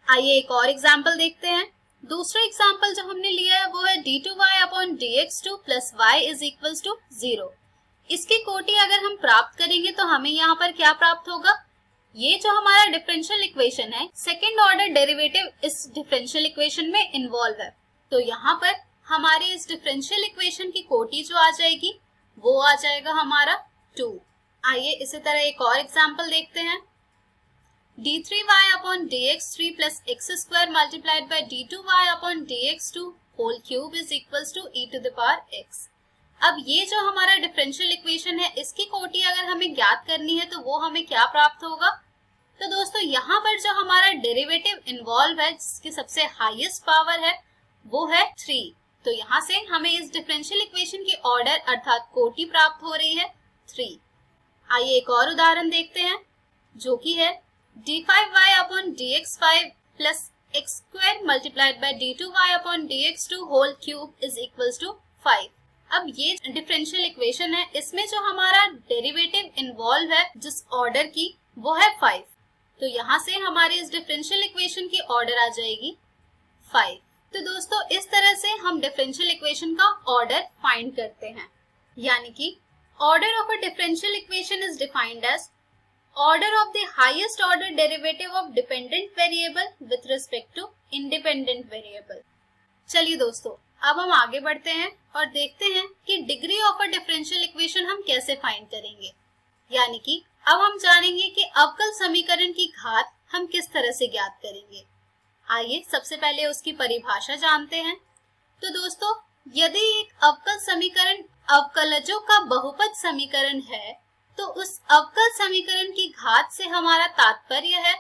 आइए एक और एग्जाम्पल देखते हैं। दूसरा एग्जाम्पल जो हमने लिया है वो है d2y upon dx2 plus y is equals to 0। इसकी कोटि अगर हम प्राप्त करेंगे तो हमें यहाँ पर क्या प्राप्त होगा, ये जो हमारा डिफरेंशियल इक्वेशन है सेकेंड ऑर्डर डेरिवेटिव इस डिफरेंशियल इक्वेशन में इन्वॉल्व है। तो यहाँ पर हमारे इस डिफरेंशियल इक्वेशन की कोटि जो आ जाएगी वो आ जाएगा हमारा 2। आइए इसी तरह एक और एग्जाम्पल देखते हैं। d3y upon dx3 plus x square multiplied by d2y upon dx2 whole cube is equals to e to the power x। अब ये जो हमारा डिफरेंशियल इक्वेशन है इसकी कोटि अगर हमें ज्ञात करनी है तो वो हमें क्या प्राप्त होगा। तो दोस्तों यहाँ पर जो हमारा डेरिवेटिव इन्वॉल्व है जिसकी सबसे हाईएस्ट पावर है वो है 3। तो यहाँ से हमें इस डिफरेंशियल इक्वेशन की ऑर्डर अर्थात कोटि प्राप्त हो रही है 3। आइए एक और उदाहरण देखते हैं जो कि है d5y upon dx5 plus x square multiplied by d2y upon dx2 whole cube is equals to 5। अब ये डिफरेंशियल इक्वेशन है, इसमें जो हमारा डेरिवेटिव इन्वॉल्व है जिस ऑर्डर की वो है 5। तो यहाँ से हमारे इस डिफरेंशियल इक्वेशन की ऑर्डर आ जाएगी 5। तो दोस्तों इस तरह से हम डिफरेंशियल इक्वेशन का ऑर्डर फाइंड करते हैं, यानी कि order of a differential equation is defined as order of the highest order derivative of dependent variable with respect to independent variable. चलिए दोस्तों अब हम आगे बढ़ते हैं और देखते हैं कि degree of a differential equation हम कैसे फाइंड करेंगे, यानी कि अब हम जानेंगे कि अवकल समीकरण की घात हम किस तरह से ज्ञात करेंगे। आइए सबसे पहले उसकी परिभाषा जानते हैं। तो दोस्तों यदि एक अवकल समीकरण अवकलजों का बहुपद समीकरण है तो उस अवकल समीकरण की घात से हमारा तात्पर्य है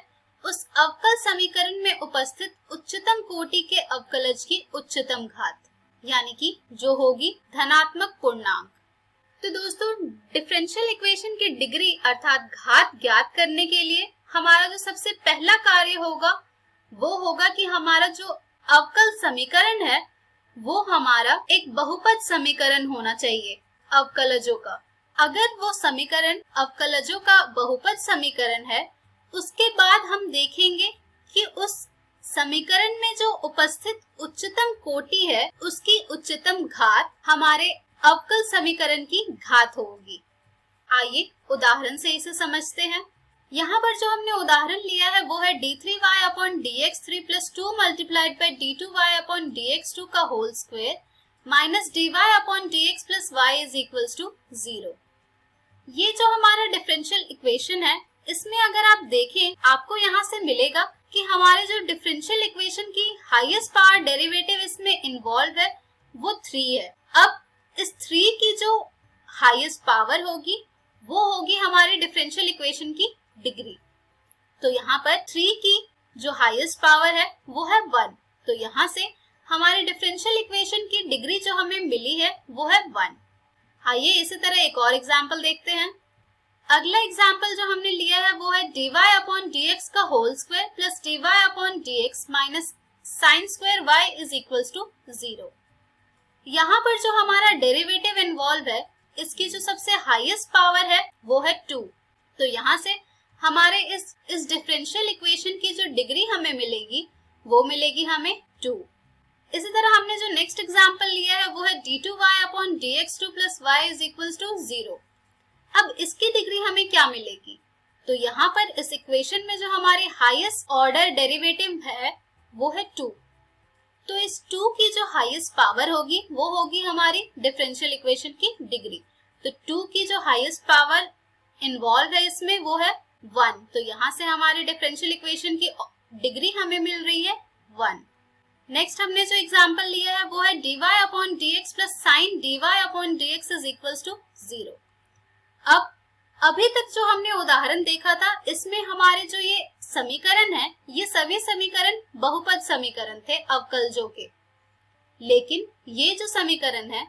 उस अवकल समीकरण में उपस्थित उच्चतम कोटि के अवकलज की उच्चतम घात, यानी कि जो होगी धनात्मक पूर्णांक। तो दोस्तों डिफरेंशियल इक्वेशन की डिग्री अर्थात घात ज्ञात करने के लिए हमारा जो सबसे पहला कार्य होगा वो होगा कि हमारा जो अवकल समीकरण है वो हमारा एक बहुपद समीकरण होना चाहिए अवकलजों का। अगर वो समीकरण अवकलजों का बहुपद समीकरण है उसके बाद हम देखेंगे कि उस समीकरण में जो उपस्थित उच्चतम कोटि है उसकी उच्चतम घात हमारे अवकल समीकरण की घात होगी। आइए उदाहरण से इसे समझते हैं। यहाँ पर जो हमने उदाहरण लिया है वो है d3y upon dx3 plus 2 multiplied by d2y upon dx2 का whole square minus dy upon dx plus y is equals to 0। ये जो हमारा डिफरेंशियल इक्वेशन है इसमें अगर आप देखें आपको यहाँ से मिलेगा कि हमारे जो डिफरेंशियल इक्वेशन की हाईएस्ट पावर डेरिवेटिव इसमें इन्वॉल्व है वो 3 है। अब इस 3 की जो हाईएस्ट पावर होगी वो होगी हमारे डिफरेंशियल इक्वेशन की डिग्री। तो यहाँ पर 3 की जो हाईएस्ट पावर है वो है 1। तो यहाँ से हमारे डिफरेंशियल इक्वेशन की डिग्री जो हमें मिली है वो है 1। आइए इसी तरह एक और एग्जाम्पल देखते हैं। अगला एग्जाम्पल जो हमने लिया है वो है dy अपॉन dx का whole square plus dy upon dx minus sine square y is equals to 0। यहाँ पर जो हमारा डेरिवेटिव इन्वॉल्व है इसकी जो सबसे हाईएस्ट पावर है वो है 2। तो यहाँ से हमारे इस डिफरेंशियल इक्वेशन की जो डिग्री हमें मिलेगी वो मिलेगी हमें 2। इसी तरह हमने जो नेक्स्ट एग्जाम्पल लिया है वो है d2y upon dx2 plus y is equals to 0। अब इसकी डिग्री हमें क्या मिलेगी। तो यहाँ पर इस इक्वेशन में जो हमारी हाईएस्ट ऑर्डर डेरिवेटिव है वो है 2। तो इस 2 की जो हाईएस्ट पावर होगी वो होगी हमारी डिफरेंशियल इक्वेशन की डिग्री। तो 2 की जो हाईएस्ट पावर इन्वॉल्व है इसमें वो है 1। तो यहाँ से हमारे डिफरेंशियल इक्वेशन की डिग्री हमें मिल रही है 1। नेक्स्ट हमने जो एग्जांपल लिया है वो है dy upon dx plus sine dy upon dx is equals to 0। अब अभी तक जो हमने उदाहरण देखा था इसमें हमारे जो ये समीकरण है ये सभी समीकरण बहुपद समीकरण थे अवकलजों के, लेकिन ये जो समीकरण है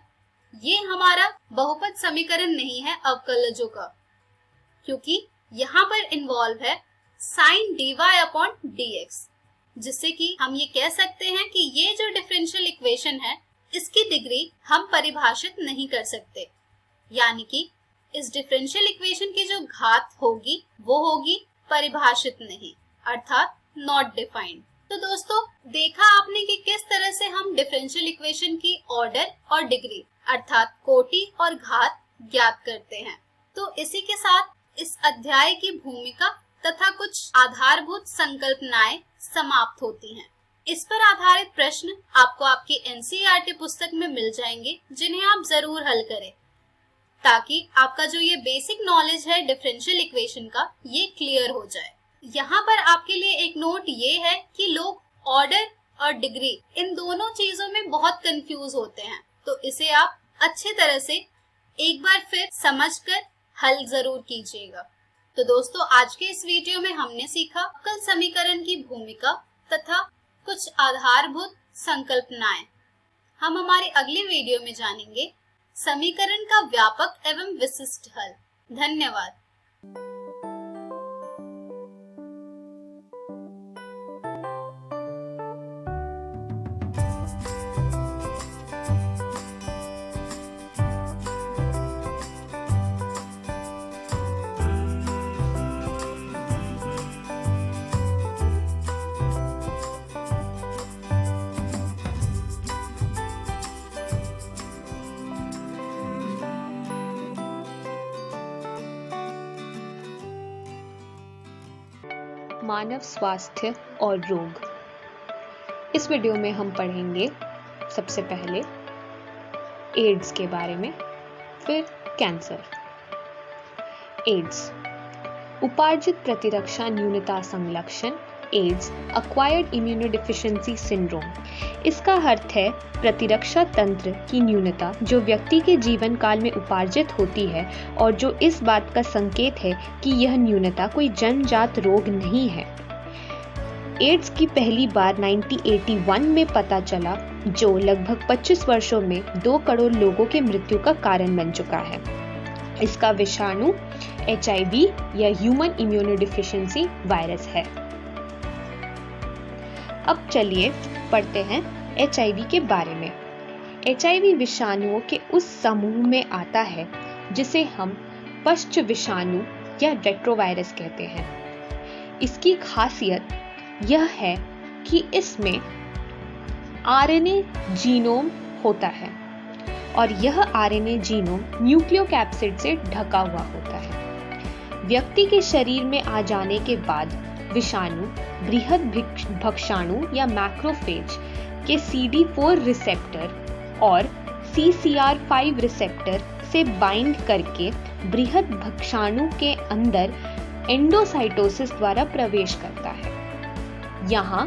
ये हमारा बहुपद समीकरण नहीं है अवकलजों का, क्योंकि यहाँ पर इन्वॉल्व है साइन dy अपॉन dx, जिससे कि हम ये कह सकते हैं कि ये जो डिफरेंशियल इक्वेशन है इसकी डिग्री हम परिभाषित नहीं कर सकते, यानी कि इस डिफरेंशियल इक्वेशन की जो घात होगी वो होगी परिभाषित नहीं, अर्थात नॉट डिफाइंड। तो दोस्तों, देखा आपने कि किस तरह से हम डिफरेंशियल इक्वेशन की ऑर्डर और डिग्री अर्थात कोटि और घात ज्ञात करते हैं। तो इसी के साथ इस अध्याय की भूमिका तथा कुछ आधारभूत संकल्पनाएं समाप्त होती हैं। इस पर आधारित प्रश्न आपको आपकी एनसीईआरटी पुस्तक में मिल जाएंगे, जिन्हें आप जरूर हल करें, ताकि आपका जो ये बेसिक नॉलेज है डिफरेंशियल इक्वेशन का, ये क्लियर हो जाए। यहाँ पर आपके लिए एक नोट ये है कि लोग ऑर्डर और डिग्री इन दोनों चीजों में बहुत कंफ्यूज होते हैं, तो इसे आप अच्छे तरह से एक बार फिर समझकर हल जरूर कीजिएगा। तो दोस्तों, आज के इस वीडियो में हमने सीखा अवकल समीकरण की भूमिका तथा कुछ आधारभूत संकल्पनाएं। हम हमारे अगले वीडियो में जानेंगे समीकरण का व्यापक एवं विशिष्ट हल। धन्यवाद। मानव स्वास्थ्य और रोग। इस वीडियो में हम पढ़ेंगे सबसे पहले एड्स के बारे में, फिर कैंसर। एड्स उपार्जित प्रतिरक्षा न्यूनता संलक्षण, एड्स अक्वायर्ड इम्यूनोडेफिशिएंसी सिंड्रोम। इसका अर्थ है प्रतिरक्षा तंत्र की न्यूनता जो व्यक्ति के जीवन काल में उपार्जित होती है और जो इस बात का संकेत है कि यह न्यूनता कोई जन्मजात रोग नहीं है। एड्स की पहली बार 1981 में पता चला, जो लगभग 25 वर्षों में 2 करोड़ लोगों के मृत्यु का कारण बन चुका है। इसका विषाणु HIV या ह्यूमन इम्यूनोडेफिशिएंसी वायरस है। अब चलिए पढ़ते हैं HIV के बारे में। HIV विषाणुओं के उस समूह में आता है जिसे हम पश्च विषाणु या रेट्रोवायरस कहते हैं। इसकी खासियत यह है कि इसमें RNA जीनोम होता है और यह RNA जीनोम न्यूक्लियोकैप्सिड से ढका हुआ होता है। व्यक्ति के शरीर में आ जाने के बाद विषाणु बृहद भक्षाणु या मैक्रोफेज के CD4 रिसेप्टर और CCR5 रिसेप्टर से बाइंड करके बृहद भक्षाणु के अंदर एंडोसाइटोसिस द्वारा प्रवेश करता है। यहाँ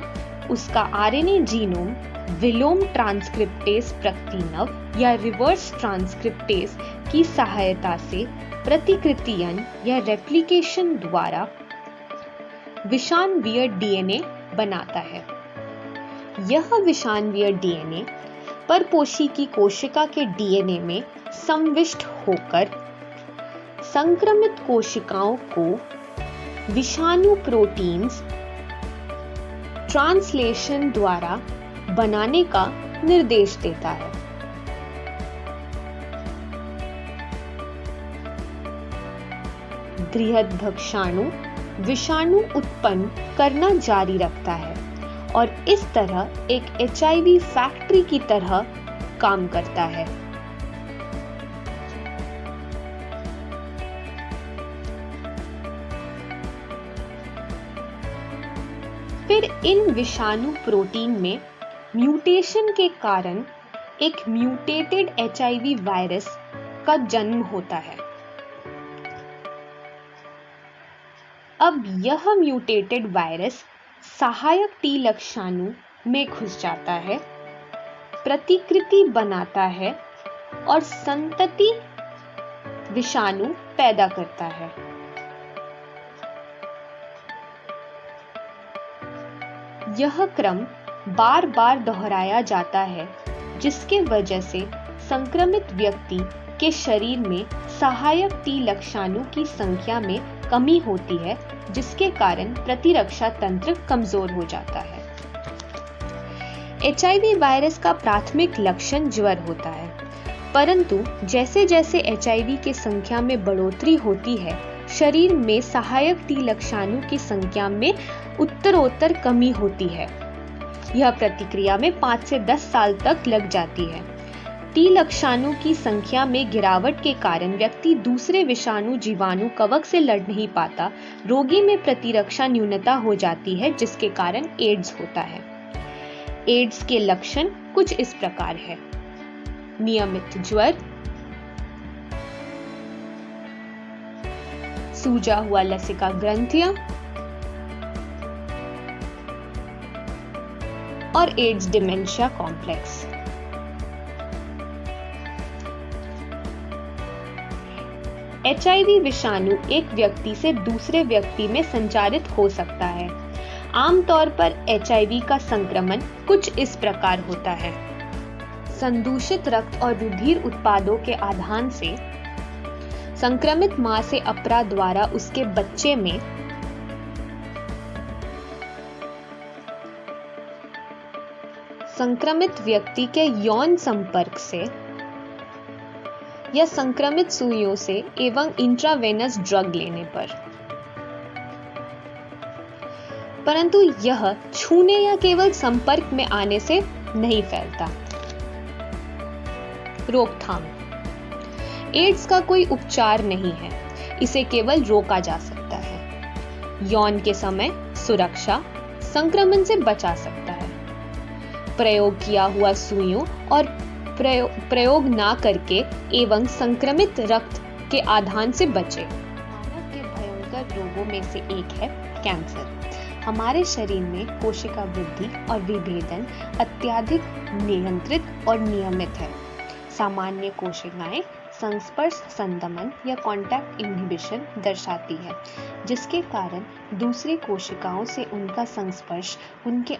उसका RNA जीनोम विलोम ट्रांसक्रिप्टेस प्रतिनव या रिवर्स ट्रांसक्रिप्टेस की सहायता से प्रतिकृतियन या रेप्लिकेशन द्वारा विषाणुवीय DNA बनाता है। यह विषाणुवीय DNA परपोषी की कोशिका के DNA में संविष्ट होकर संक्रमित कोशिकाओं को विषाणु प्रोटीन्स ट्रांसलेशन द्वारा बनाने का निर्देश देता है। बृहद भक्षाणु विषाणु उत्पन्न करना जारी रखता है और इस तरह एक HIV फैक्ट्री की तरह काम करता है। फिर इन विषाणु प्रोटीन में म्यूटेशन के कारण एक म्यूटेटेड HIV वायरस का जन्म होता है। अब यह म्यूटेटेड वायरस सहायक T लक्षाणु में घुस जाता है, प्रतिकृति बनाता है और संतति विषाणु पैदा करता है। यह क्रम बार बार दोहराया जाता है, जिसके वजह से संक्रमित व्यक्ति के शरीर में सहायक T लक्षाणु की संख्या में कमी होती है, जिसके कारण प्रतिरक्षा तंत्र कमजोर हो जाता है। HIV वायरस का प्राथमिक लक्षण ज्वर होता है, परंतु जैसे जैसे HIV की संख्या में बढ़ोतरी होती है, शरीर में सहायक टी लक्षणों की संख्या में उत्तरोत्तर कमी होती है। यह प्रतिक्रिया में 5 से 10 साल तक लग जाती है। टी लक्षणों की संख्या में गिरावट के कारण व्यक्ति दूसरे विषाणु जीवाणु कवक से लड़ नहीं पाता। रोगी में प्रतिरक्षा न्यूनता हो जाती है, जिसके कारण एड्स होता है। एड्स के लक्षण कुछ इस प्रकार है: नियमित ज्वर, सूजा हुआ लसिका ग्रंथियां और एड्स डिमेंशिया कॉम्प्लेक्स। HIV विषाणु एक व्यक्ति से दूसरे व्यक्ति में संचारित हो सकता है। आमतौर पर HIV का संक्रमण कुछ इस प्रकार होता है: संदूषित रक्त और रुधिर उत्पादों के आधान से संक्रमित मां से अपरा द्वारा उसके बच्चे में संक्रमित व्यक्ति के यौन संपर्क से या संक्रमित सुइयों से एवं इंट्रावेनस ड्रग लेने पर। परंतु यह छूने या केवल संपर्क में आने से नहीं फैलता। रोकथाम: एड्स का कोई उपचार नहीं है, इसे केवल रोका जा सकता है। यौन के समय सुरक्षा संक्रमण से बचा सकता है। प्रयोग किया हुआ सुइयों और प्रयोग ना करके एवं संक्रमित रक्त के आधान से बचे। मानव के भयंकर रोगों में से एक है कैंसर। हमारे शरीर में कोशिका वृद्धि और विभेदन अत्यधिक नियंत्रित और नियमित है। सामान्य कोशिकाएं संस्पर्श संदमन या कॉन्टैक्ट इन्हिबिशन दर्शाती है, जिसके कारण दूसरी कोशिकाओं से उनका संस्पर्श उनके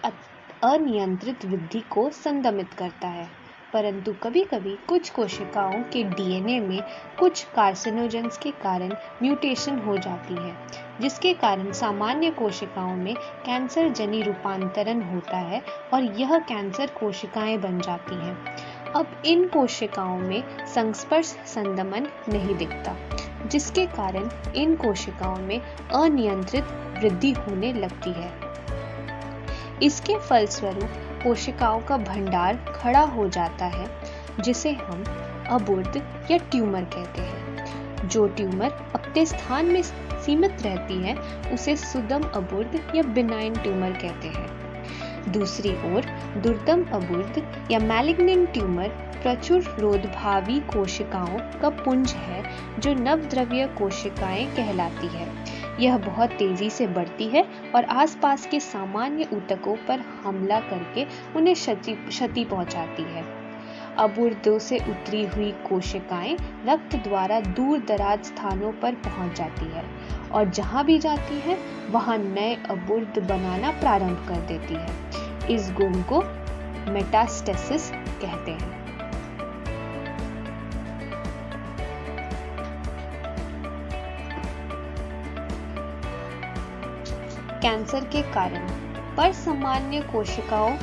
अनियंत्रित वृद्धि को संदमित करता है। परंतु कभी-कभी कुछ कोशिकाओं के डीएनए में कुछ कार्सिनोजेंस के कारण म्यूटेशन हो जाती है, जिसके कारण सामान्य कोशिकाओं में कैंसर जनी रूपांतरण होता है और यह कैंसर कोशिकाएं बन जाती हैं। अब इन कोशिकाओं में संस्पर्श संदमन नहीं दिखता, जिसके कारण इन कोशिकाओं में अनियंत्रित वृद्धि होने लगती है। इसके फलस्वरूप कोशिकाओं का भंडार खड़ा हो जाता है, जिसे हम अबुर्द या ट्यूमर कहते हैं। जो ट्यूमर अपने स्थान में सीमित रहती है, उसे सुदम अबुर्द या बिनाइन ट्यूमर कहते हैं। दूसरी ओर दुर्दम अबुर्द या मैलिग्नेंट ट्यूमर प्रचुर रोधभावी कोशिकाओं का पुंज है, जो नवद्रव्य कोशिकाएं कहलाती है। यह बहुत तेजी से बढ़ती है और आसपास के सामान्य ऊतकों पर हमला करके उन्हें क्षति पहुंचाती है। अबुर्दों से उतरी हुई कोशिकाएं रक्त द्वारा दूर दराज स्थानों पर पहुंच जाती है और जहां भी जाती है वहां नए अबुर्द बनाना प्रारंभ कर देती है। इस गुण को मेटास्टेसिस कहते हैं। कैंसर के कारण पर सामान्य कोशिकाओं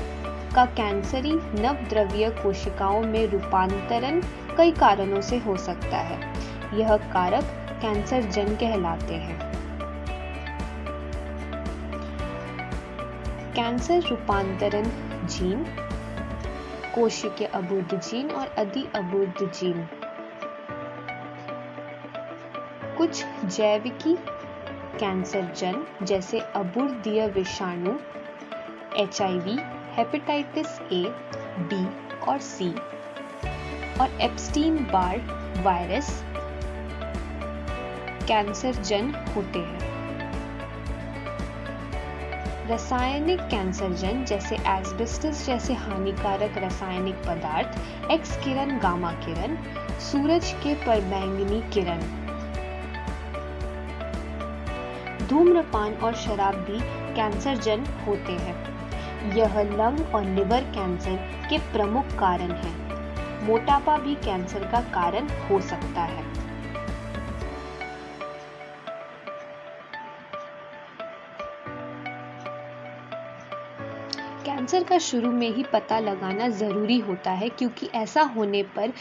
का कैंसरी नवद्रव्य कोशिकाओं में रूपांतरण कई कारणों से हो सकता है। यह कारक कैंसर जन कहलाते हैं। कैंसर रूपांतरण जीन, कोशिकीय अबुर्द जीन और अधि अबुर्द जीन, कुछ जैविकी कैंसर जन जैसे अबुर्दीय विषाणु, HIV, हेपेटाइटिस A, B और C और एप्स्टीन बार वायरस कैंसर जन होते हैं। रासायनिक कैंसर जन जैसे एस्बेस्टस जैसे हानिकारक रासायनिक पदार्थ, एक्स किरण, गामा किरण, सूरज के परबैंगनी किरण, धूम्रपान और शराब भी कैंसर जन होते हैं। यह लंग और लिवर कैंसर के प्रमुख कारण हैं। मोटापा भी कैंसर का कारण हो सकता है। कैंसर का शुरू में ही पता लगाना ज़रूरी होता है, क्योंकि ऐसा होने पर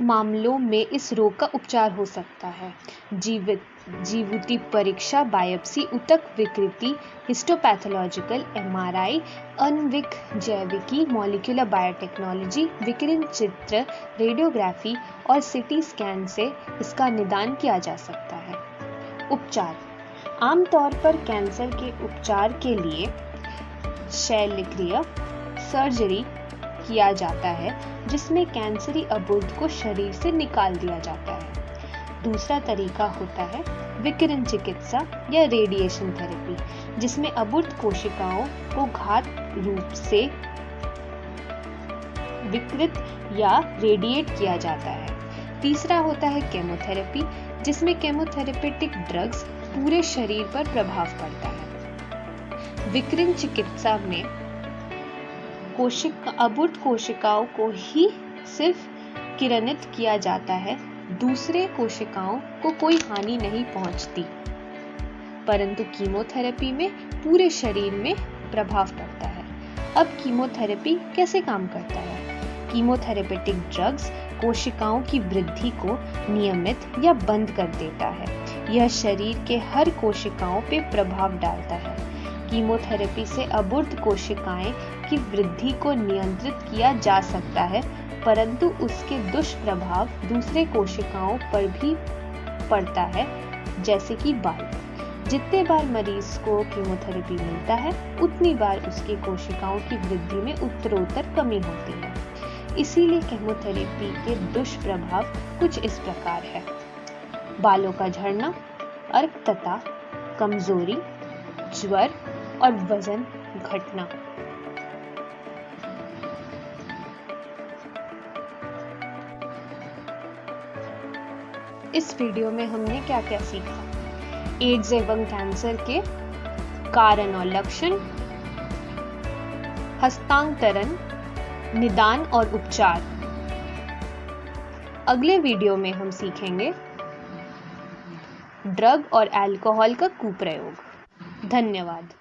मामलों में इस रोग का उपचार हो सकता है। जीवति परीक्षा, बायोप्सी, ऊतक विकृति, हिस्टोपैथोलॉजिकल, MRI, आणविक जैविकी, मॉलिक्यूलर बायोटेक्नोलॉजी, विकिरण चित्र, रेडियोग्राफी और CT स्कैन से इसका निदान किया जा सकता है। उपचार: आमतौर पर कैंसर के उपचार के लिए शल्यक्रिया सर्जरी किया जाता है, जिसमें कैंसरी अबुर्द को शरीर से निकाल दिया जाता है। दूसरा तरीका होता है विकिरण चिकित्सा या रेडिएशन थेरेपी, जिसमें अबुर्द कोशिकाओं को घात रूप से विकृत या रेडिएट किया जाता है। तीसरा होता है केमोथेरेपी, जिसमें केमोथेरेपेटिक ड्रग्स पूरे शरीर पर प्रभाव पड़ता है। विकिरण चिकित्सा में अबुर्द कोशिकाओं को ही सिर्फ किरणित किया जाता है, दूसरे कोशिकाओं को कोई हानि नहीं पहुंचती, परंतु कीमोथेरेपी में पूरे शरीर में प्रभाव पड़ता है। अब कीमोथेरेपी कैसे काम करता है? कीमोथेरेपेटिक ड्रग्स कोशिकाओं की वृद्धि को नियमित या बंद कर देता है। यह शरीर के हर कोशिकाओं पे प्रभाव डालता है। कीमोथेरेपी से अबुर्द कोशिकाएं की वृद्धि को नियंत्रित किया जा सकता है, परंतु उसके दुष्प्रभाव दूसरे कोशिकाओं पर भी पड़ता है, जैसे कि बाल। जितने बार मरीज को कीमोथेरेपी मिलता है, उतनी बार उसकी कोशिकाओं की वृद्धि में उत्तरोत्तर कमी होती है। इसीलिए कीमोथेरेपी के दुष्प्रभाव कुछ इस प्रकार है: बालों का झड़ना, अर्कतता, कमजोरी, ज्वर और वजन घटना। इस वीडियो में हमने क्या क्या सीखा? एड्स एवं कैंसर के कारण और लक्षण, हस्तांतरण, निदान और उपचार। अगले वीडियो में हम सीखेंगे ड्रग और अल्कोहल का कुप्रयोग। धन्यवाद।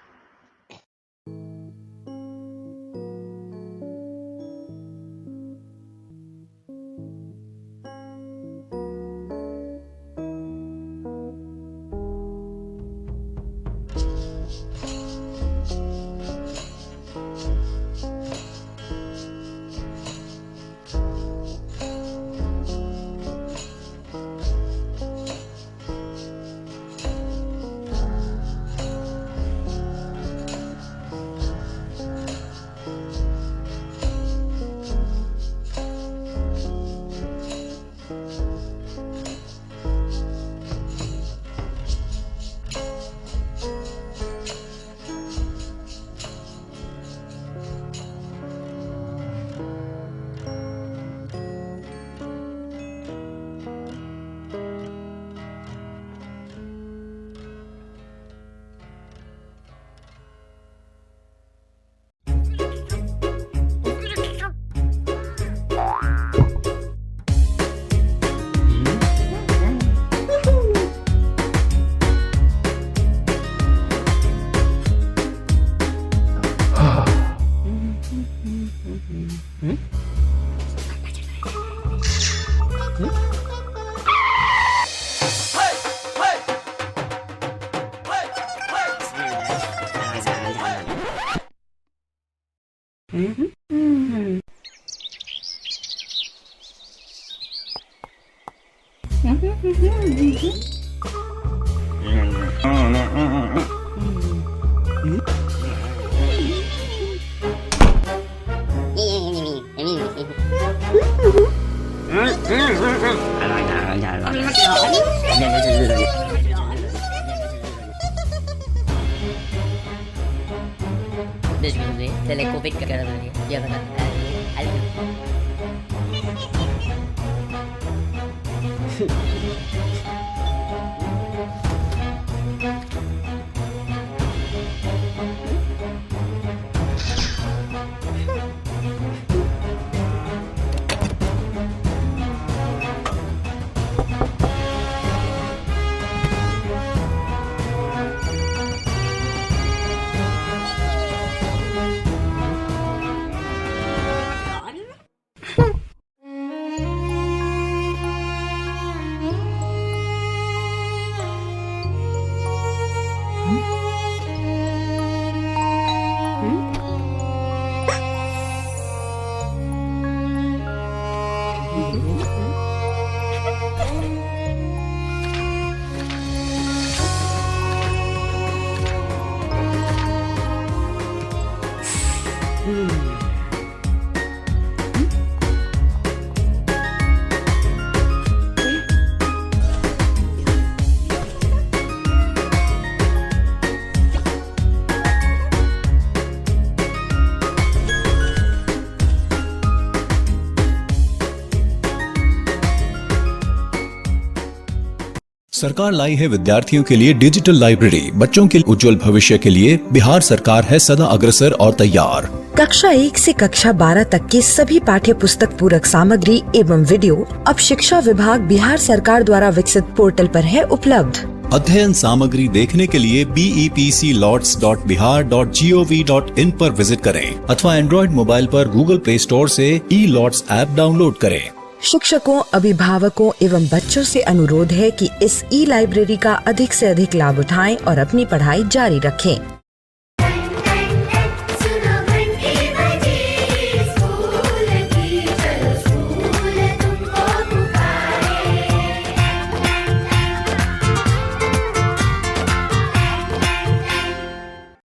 Telekovid kagaraman dia kata सरकार लाई है विद्यार्थियों के लिए डिजिटल लाइब्रेरी। बच्चों के उज्जवल भविष्य के लिए बिहार सरकार है सदा अग्रसर और तैयार। कक्षा 1 से कक्षा 12 तक के सभी पाठ्य पुस्तक पूरक सामग्री एवं वीडियो अब शिक्षा विभाग बिहार सरकार द्वारा विकसित पोर्टल पर है उपलब्ध। अध्ययन सामग्री देखने के लिए bepclots.bihar.gov.in पर विजिट करें अथवा एंड्रॉइड मोबाइल पर गूगल प्ले स्टोर से ई-लॉट्स ऐप डाउनलोड करें। शिक्षकों, अभिभावकों एवं बच्चों से अनुरोध है कि इस ई लाइब्रेरी का अधिक से अधिक लाभ उठाएं और अपनी पढ़ाई जारी रखें।